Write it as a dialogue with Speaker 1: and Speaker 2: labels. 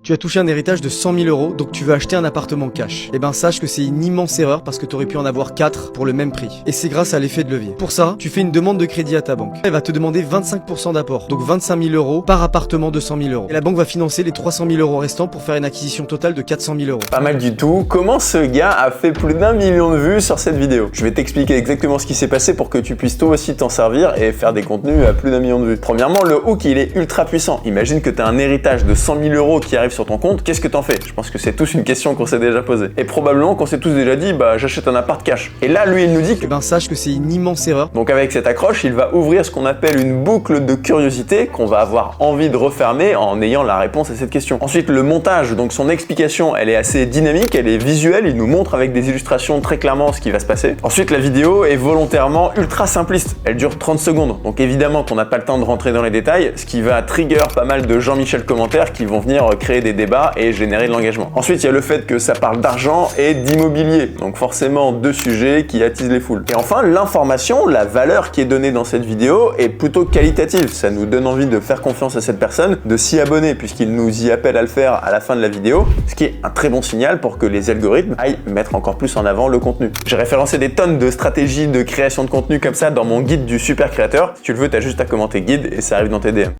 Speaker 1: Tu as touché un héritage de 100 000 euros, donc tu veux acheter un appartement cash. Eh ben sache que c'est une immense erreur parce que tu aurais pu en avoir 4 pour le même prix. Et c'est grâce à l'effet de levier. Pour ça, tu fais une demande de crédit à ta banque. Elle va te demander 25% d'apport, donc 25 000 euros par appartement de 100 000 euros. Et la banque va financer les 300 000 euros restants pour faire une acquisition totale de 400 000 euros.
Speaker 2: Pas mal du tout. Comment ce gars a fait plus d'1 million de vues sur cette vidéo? Je vais t'expliquer exactement ce qui s'est passé pour que tu puisses toi aussi t'en servir et faire des contenus à plus d'1 million de vues. Premièrement, le hook, il est ultra puissant. Imagine que tu as un héritage de 100 000 euros qui arrive sur ton compte. Qu'est-ce que t'en fais? Je pense que c'est tous une question qu'on s'est déjà posée. Et probablement qu'on s'est tous déjà dit, bah j'achète un appart cash. Et là, lui, il nous dit que...
Speaker 1: Eh ben sache que c'est une immense erreur.
Speaker 2: Donc avec cette accroche, il va ouvrir ce qu'on appelle une boucle de curiosité qu'on va avoir envie de refermer en ayant la réponse à cette question. Ensuite, le montage, donc son explication, elle est assez dynamique, elle est visuelle, il nous montre avec des illustrations très clairement ce qui va se passer. Ensuite, la vidéo est volontairement ultra simpliste. Elle dure 30 secondes. Donc évidemment qu'on n'a pas le temps de rentrer dans les détails, ce qui va trigger pas mal de Jean-Michel commentaires qui vont venir créer des débats et générer de l'engagement. Ensuite, il y a le fait que ça parle d'argent et d'immobilier. Donc forcément, deux sujets qui attisent les foules. Et enfin, l'information, la valeur qui est donnée dans cette vidéo est plutôt qualitative. Ça nous donne envie de faire confiance à cette personne, de s'y abonner puisqu'il nous y appelle à le faire à la fin de la vidéo, ce qui est un très bon signal pour que les algorithmes aillent mettre encore plus en avant le contenu. J'ai référencé des tonnes de stratégies de création de contenu comme ça dans mon guide du super créateur. Si tu le veux, t'as juste à commenter guide et ça arrive dans tes DM.